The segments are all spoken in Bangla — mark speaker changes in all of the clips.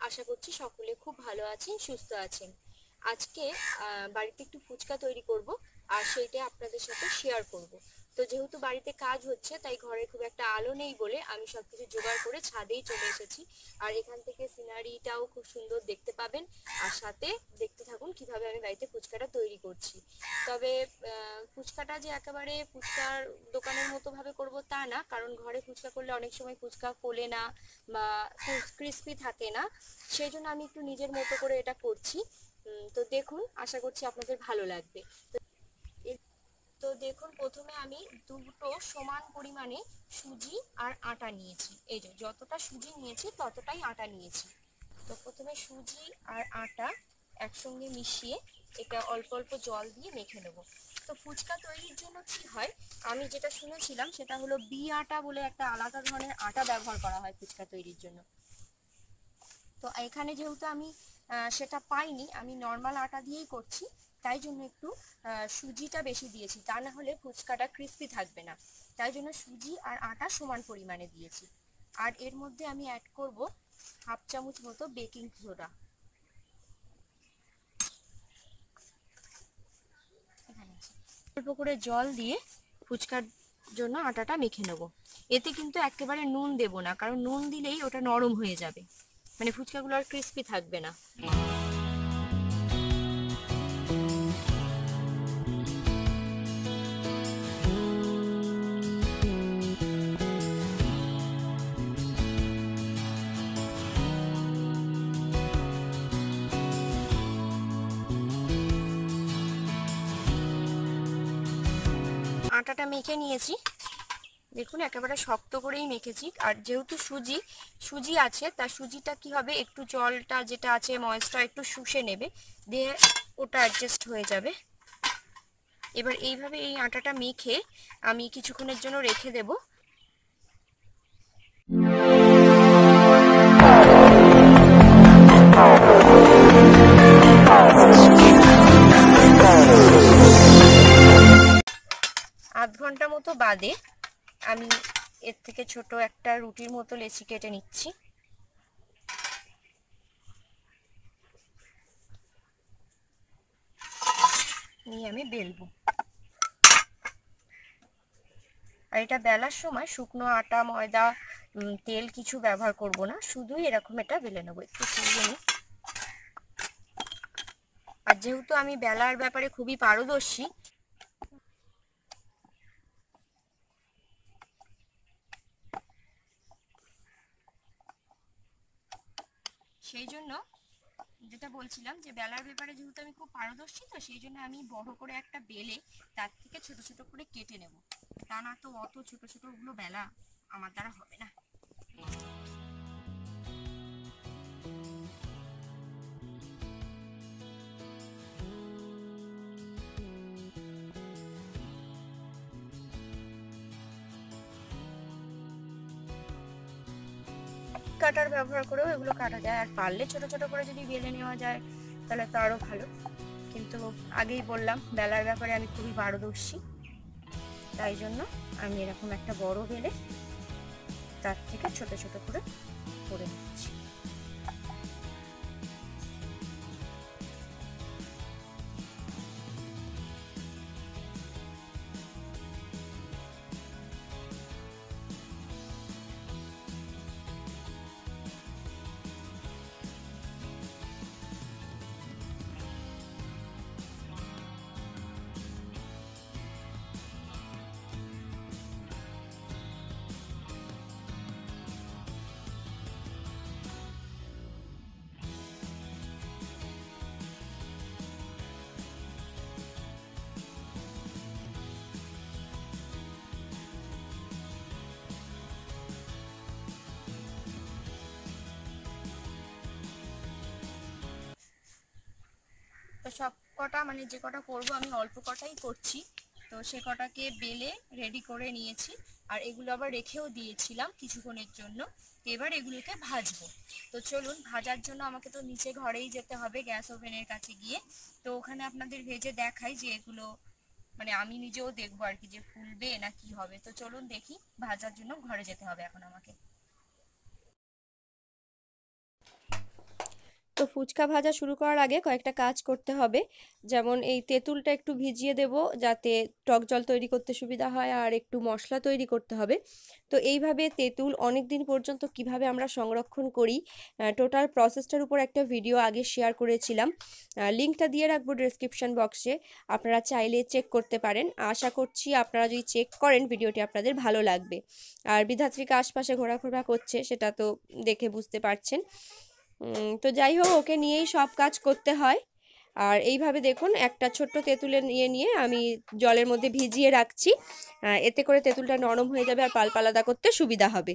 Speaker 1: আশা করছি সকলে খুব ভালো আছেন, সুস্থ আছেন। আজকে বাড়িতে একটু ফুচকা তৈরি করব, আর সেইটা আপনাদের সাথে শেয়ার করব। তো যেহেতু বাড়িতে কাজ হচ্ছে, তাই ঘরে খুব একটা আলো নেই বলে আমি সবকিছু জোগাড় করে ছাদেই চলে এসেছি। আর এখান থেকে সিনারিটাও খুব সুন্দর দেখতে পাবেন। আর সাথে দেখতে থাকুন কিভাবে আমি বাড়িতে ফুচকাটা তৈরি করছি। তবে ফুচকাটা যে একেবারে ফুচকার দোকানের মতো ভাবে করব তা না, কারণ ঘরে ফুচকা করলে অনেক সময় ফুচকা ফোলে না বা ক্রিস্পি থাকে না। সেই জন্য আমি একটু নিজের মতো করে এটা করছি। তো দেখুন, আশা করছি আপনাদের ভালো লাগবে। তো দেখুন, প্রথমে আমি দুটো সমান পরিমাণে সুজি আর আটা নিয়েছি। এই যে যতটা সুজি নিয়েছি ততটাই আটা নিয়েছি। তো প্রথমে সুজি আর আটা একসঙ্গে মিশিয়ে এটা অল্প অল্প জল দিয়ে মেখে নেব। তো ফুচকা তৈরির জন্য কি হয়, আমি যেটা শুনেছিলাম সেটা হলো বি আটা বলে একটা আলাদা ধরনের আটা ব্যবহার করা হয় ফুচকা তৈরির জন্য। তো এখানে যেহেতু আমি সেটা পাইনি, আমি নর্মাল আটা দিয়েই করছি, তাই জন্য একটু সুজিটা বেশি দিয়েছি, তা না হলে ফুচকাটা ক্রিস্পি থাকবে না। তাই জন্য সুজি আর আটা সমান পরিমাণে দিয়েছি। আর এর মধ্যে আমি অ্যাড করব হাফ চামচ মতো বেকিং সোডা। অল্প করে জল দিয়ে ফুচকার জন্য আটাটা মেখে নেব। এতে কিন্তু একেবারে নুন দেব না, কারণ নুন দিলেই ওটা নরম হয়ে যাবে, মানে ফুচকাগুলো আর ক্রিস্পি থাকবে না। আটাটা মেখে নিয়েছি, দেখুন একেবারে শক্ত করেই মেখেছি। আর যেহেতু সুজি আছে, তা সুজিটা কি হবে, একটু জলটা যেটা আছে ময়েসটা একটু শুষে নেবে, দিয়ে ওটা অ্যাডজাস্ট হয়ে যাবে। এবার এইভাবে এই আটাটা মেখে আমি কিছুক্ষণের জন্য রেখে দেব। আধ ঘন্টা মতো বাদে আমি এর থেকে ছোট একটা রুটির মতো লেচি কেটে নিচ্ছি। নিয়ে আমি বেলবো। আর এটা বেলার সময় শুকনো আটা, ময়দা, তেল কিছু ব্যবহার করব না, শুধুই এরকম এটা বেলে নেবো। একটু তুলে নিই। আর যেহেতু আমি বেলার ব্যাপারে খুবই পারদর্শী, সেই জন্য যেটা বলছিলাম যে বেলার ব্যাপারে যেহেতু আমি খুব পারদর্শী, তো সেই জন্য আমি বড় করে একটা বেলে তার থেকে ছোট ছোট করে কেটে নেব। তা না তো অত ছোট ছোট গুলো বেলা আমার দ্বারা হবে না। কাটার ব্যবহার করেও এগুলো কাটা যায়, আর পারলে ছোট ছোট করে যদি বেলে নেওয়া যায় তাহলে তো আরো ভালো। কিন্তু আগেই বললাম বেলার ব্যাপারে আমি খুবই পারদর্শী, তাই জন্য আমি এরকম একটা বড় বেলে তার থেকে ছোট ছোট করে করে নিচ্ছি। তো সব কটা মানে যে কটা করবো আমি অল্প কটাই করছি। তো সে কটাকে বেলে রেডি করে নিয়েছি, আর এগুলো আবার রেখেও দিয়েছিলাম কিছুক্ষণের জন্য। এবার এগুলোকে ভাজবো। তো চলুন, ভাজার জন্য আমাকে তো নিচে ঘরেই যেতে হবে, গ্যাস ওভেনের কাছে গিয়ে। তো ওখানে আপনাদের ভেজে দেখাই যে এগুলো মানে আমি নিজেও দেখবো আর কি, যে ফুলবে না কি হবে। তো চলুন দেখি, ভাজার জন্য ঘরে যেতে হবে এখন আমাকে। তো ফুচকা ভাজা শুরু করার আগে কয়েকটা কাজ করতে হবে, যেমন এই তেঁতুলটা একটু ভিজিয়ে দেব যাতে টক জল তৈরি করতে সুবিধা হয়, আর একটু মশলা তৈরি করতে হবে। তো এইভাবে তেঁতুল অনেক দিন পর্যন্ত কিভাবে আমরা সংরক্ষণ করি টোটাল প্রসেসটার উপর একটা ভিডিও আগে শেয়ার করেছিলাম, লিঙ্কটা দিয়ে রাখবো ডেসক্রিপশন বক্সে, আপনারা চাইলে চেক করতে পারেন। আশা করছি আপনারা যদি চেক করেন ভিডিওটি আপনাদের ভালো লাগবে। আর বিধাত্রীকে আশপাশে ঘোরাফেরা করছে, সেটা তো দেখে বুঝতে পারছেন। তো যাই হোক, ওকে নিয়েই সব কাজ করতে হয়। আর এইভাবে দেখুন একটা ছোট্ট তেঁতুলের নিয়ে আমি জলের মধ্যে ভিজিয়ে রাখছি, এতে করে তেঁতুলটা নরম হয়ে যাবে আর পাল্প আলাদা করতে সুবিধা হবে।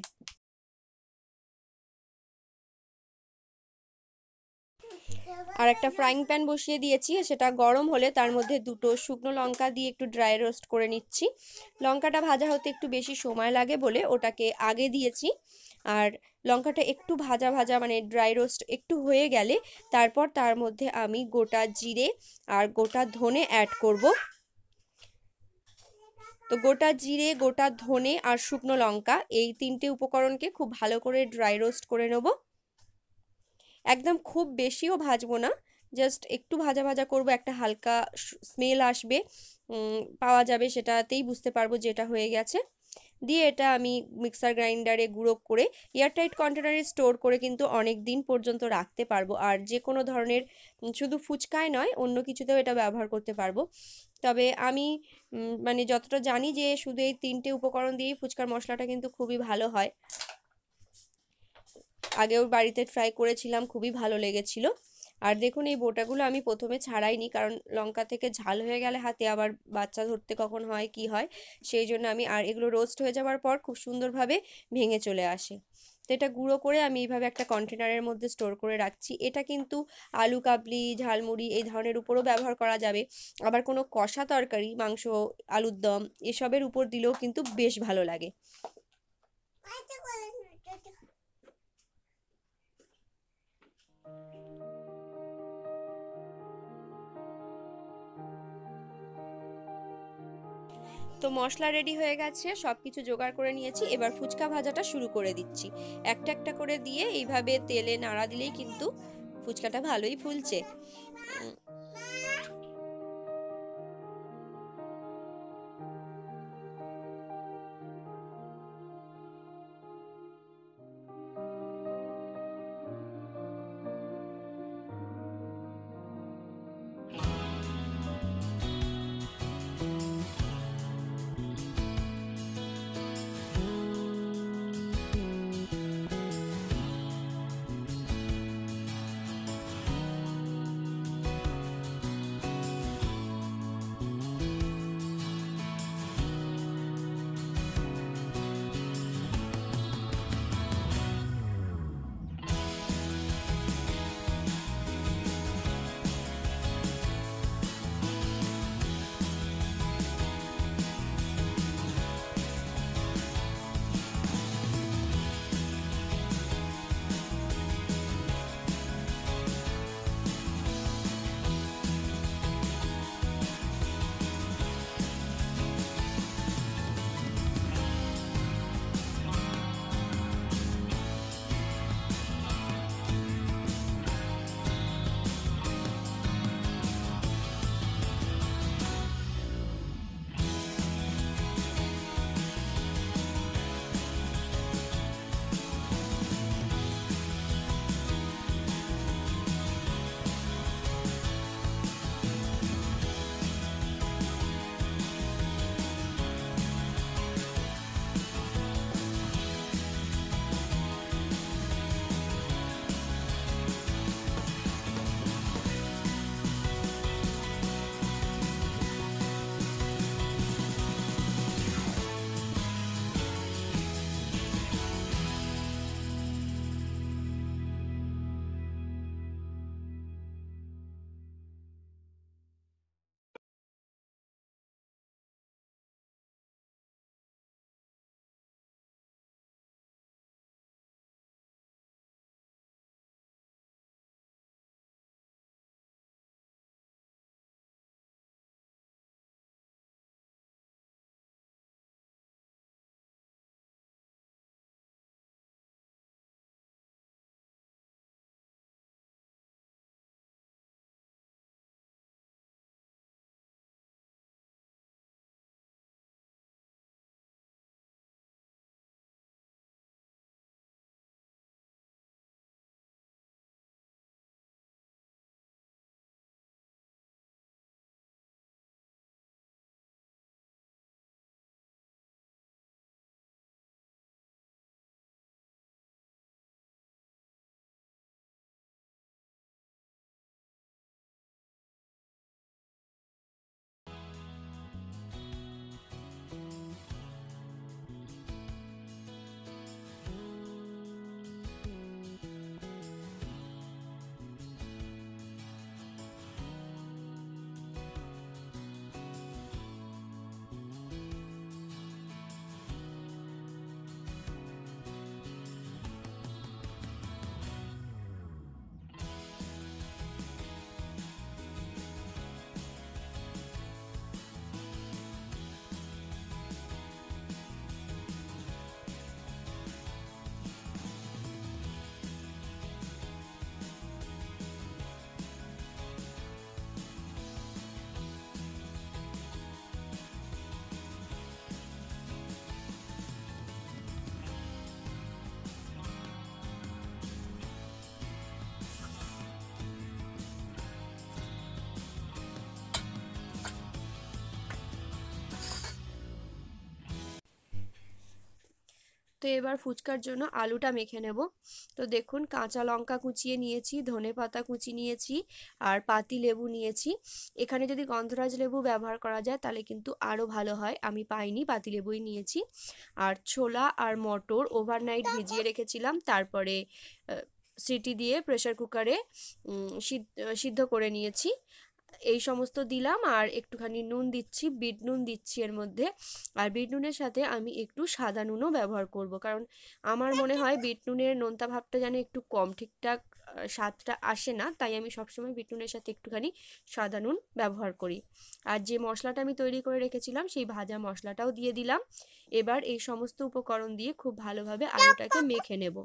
Speaker 1: আর একটা ফ্রাইং প্যান বসিয়ে দিয়েছি, সেটা গরম হলে তার মধ্যে দুটো শুকনো লঙ্কা দিয়ে একটু ড্রাই রোস্ট করে নিচ্ছি। লঙ্কাটা ভাজা হতে একটু বেশি সময় লাগে বলে ওটাকে আগে দিয়েছি। আর লঙ্কাটা একটু ভাজা ভাজা মানে ড্রাই রোস্ট একটু হয়ে গেলে তারপর তার মধ্যে আমি গোটা জিরে আর গোটা ধনে অ্যাড করব। তো গোটা জিরে, গোটা ধনে আর শুকনো লঙ্কা এই তিনটে উপকরণকে খুব ভালো করে ড্রাই রোস্ট করে নেব। একদম খুব বেশিও ভাজবো না, জাস্ট একটু ভাজা ভাজা করব, একটা হালকা স্মেল আসবে, পাওয়া যাবে, সেটাতেই বুঝতে পারবো যে এটা হয়ে গেছে। দিয়ে এটা আমি মিক্সার গ্রাইন্ডারে গুঁড়ো করে এয়ারটাইট কন্টেনারে স্টোর করে কিন্তু অনেক দিন পর্যন্ত রাখতে পারবো। আর যে কোনো ধরনের, শুধু ফুচকায় নয় অন্য কিছুতেও এটা ব্যবহার করতে পারবো। তবে আমি মানে যতটা জানি যে শুধু এই তিনটে উপকরণ দিয়েই ফুচকার মশলাটা কিন্তু খুবই ভালো হয়। আগেও বাড়িতে ট্রাই করেছিলাম, খুবই ভালো লেগেছিল। আর দেখুন এই বোটাগুলো আমি প্রথমে ছাড়াইনি, কারণ লঙ্কা থেকে ঝাল হয়ে গেলে হাতে আবার বাচ্চা ধরতে কখন হয় কি হয়, সেই জন্য আমি, আর এগুলো রোস্ট হয়ে যাওয়ার পর খুব সুন্দরভাবে ভেঙে চলে আসে। তো এটা গুঁড়ো করে আমি এইভাবে একটা কন্টেনারের মধ্যে স্টোর করে রাখছি। এটা কিন্তু আলু কাবলি, ঝালমুড়ি এই ধরনের উপরও ব্যবহার করা যাবে, আবার কোনো কষা তরকারি, মাংস, আলুর দম এসবের উপর দিলেও কিন্তু বেশ ভালো লাগে। তো মশলা রেডি হয়ে গেছে, সব কিছু জোগাড় করে নিয়েছি, এবার ফুচকা ভাজাটা শুরু করে দিচ্ছি। একটা একটা করে দিয়ে এইভাবে তেলে নাড়া দিলেই কিন্তু ফুচকাটা ভালোই ফুলছে। তো এবার ফুচকার জন্য আলুটা মেখে নেব। তো দেখুন কাঁচা লঙ্কা কুচিয়ে নিয়েছি, ধনেপাতা কুচি নিয়েছি, আর পাতি লেবু নিয়েছি। এখানে যদি গন্ধরাজ লেবু ব্যবহার করা যায় তাহলে কিন্তু আরও ভালো হয়, আমি পাইনি, পাতি লেবুই নিয়েছি। আর ছোলা আর মটর ওভারনাইট ভিজিয়ে রেখেছিলাম, তারপরে সিটি দিয়ে প্রেসার কুকারে সিদ্ধ করে নিয়েছি। এই সমস্ত দিলাম, আর একটুখানি নুন দিচ্ছি, বিট নুন দিচ্ছি এর মধ্যে। আর বিট নুনের সাথে আমি একটু সাদা নুনও ব্যবহার করব, কারণ আমার মনে হয় বিট নুনের নোনতা ভাবটা যেন একটু কম, ঠিকঠাক স্বাদটা আসে না, তাই আমি সবসময় বিট নুনের সাথে একটুখানি সাদা নুন ব্যবহার করি। আর যে মশলাটা আমি তৈরি করে রেখেছিলাম সেই ভাজা মশলাটাও দিয়ে দিলাম। এবার এই সমস্ত উপকরণ দিয়ে খুব ভালোভাবে আলুটাকে মেখে নেব।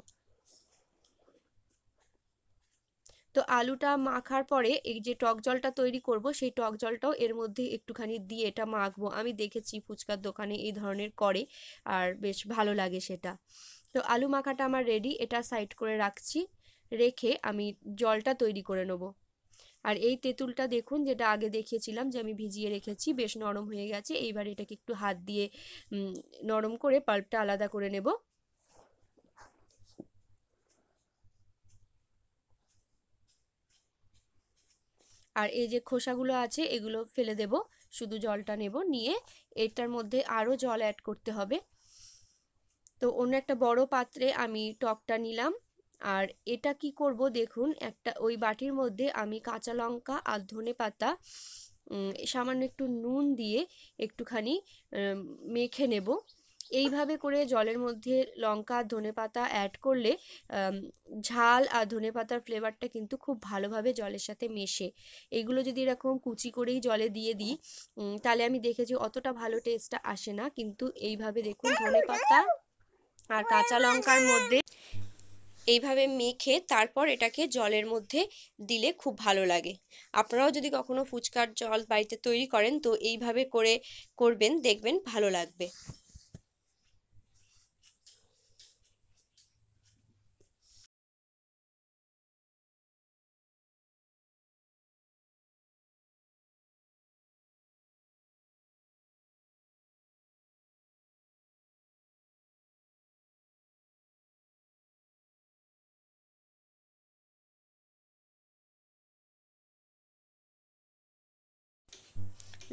Speaker 1: তো আলুটা মাখার পরে এই যে টক জলটা তৈরি করব সেই টক জলটাও এর মধ্যে একটুখানি দিয়ে এটা মাখবো। আমি দেখেছি ফুচকার দোকানে এই ধরনের করে, আর বেশ ভালো লাগে সেটা। তো আলু মাখাটা আমার রেডি, এটা সাইড করে রাখছি। রেখে আমি জলটা তৈরি করে নেব। আর এই তেঁতুলটা দেখুন, যেটা আগে দেখিয়েছিলাম যে আমি ভিজিয়ে রেখেছি, বেশ নরম হয়ে গেছে। এইবার এটাকে একটু হাত দিয়ে নরম করে পাল্পটা আলাদা করে নেব। আর এই যে খোসাগুলো আছে এগুলো ফেলে দেব, শুধু জলটা নেব, নিয়ে এটার মধ্যে আরও জল অ্যাড করতে হবে। তো অন্য একটা বড় পাত্রে আমি টকটা নিলাম। আর এটা কি করব দেখুন, একটা ওই বাটির মধ্যে আমি কাঁচা লঙ্কা আর ধনেপাতা সামান্য একটু নুন দিয়ে একটুখানি মেখে নেব। এইভাবে করে জলের মধ্যে লঙ্কা আর ধনেপাতা অ্যাড করলে ঝাল আর ধনেপাতার ফ্লেভারটা কিন্তু খুব ভালোভাবে জলের সাথে মেশে। এগুলো যদি এরকম কুচি করেই জলে দিয়ে দিই তাহলে আমি দেখেছি অতটা ভালো টেস্টটা আসে না, কিন্তু এইভাবে দেখুন ধনেপাতা আর কাঁচা লঙ্কার মধ্যে এইভাবে মেখে তারপর এটাকে জলের মধ্যে দিলে খুব ভালো লাগে। আপনারাও যদি কখনো ফুচকার জল বাড়িতে তৈরি করেন তো এইভাবে করে করবেন, দেখবেন ভালো লাগবে।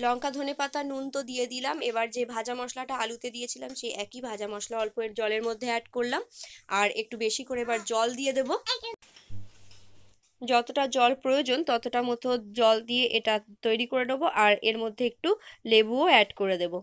Speaker 1: লঙ্কা ধনেপাতা নুন তো দিয়ে দিলাম, এবার যে ভাজা মশলাটা আলুতে দিয়েছিলাম সেই একই ভাজা মশলা অল্প জলের মধ্যে অ্যাড করলাম। আর একটু বেশি করে এবার জল দিয়ে দেব, যতটা জল প্রয়োজন ততটা মতো জল দিয়ে এটা তৈরি করে নেবো। আর এর মধ্যে একটু লেবুও অ্যাড করে দেব।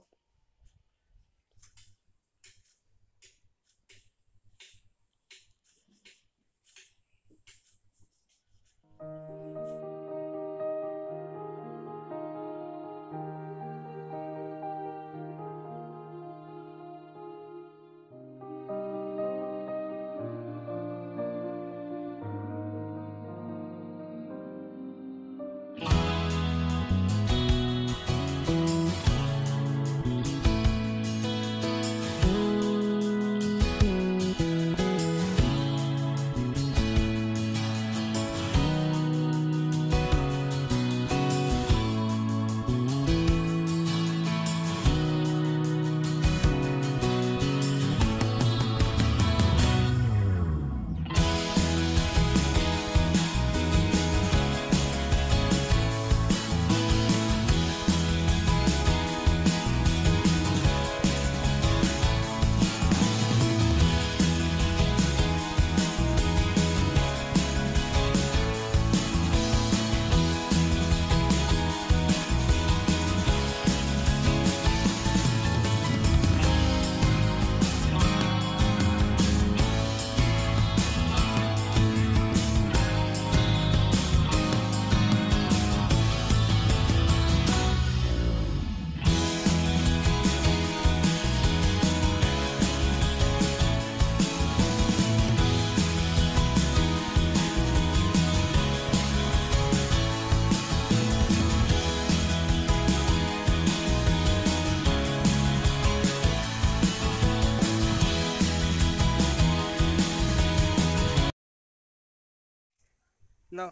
Speaker 2: না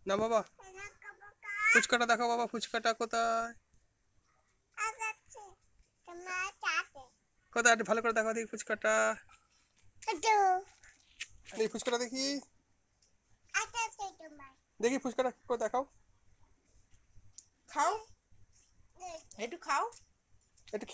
Speaker 2: না বাবা, ফুচকাটা দেখো বাবা, ফুচকাটা কোথায়? কোথায় একটু ভালো করে দেখাও দেখি ফুচকাটা। এই ফুচকাটা দেখি, দেখি ফুচকাটা করে দেখাও।
Speaker 3: খাও, একটু খাও।
Speaker 2: একটু খেয়ে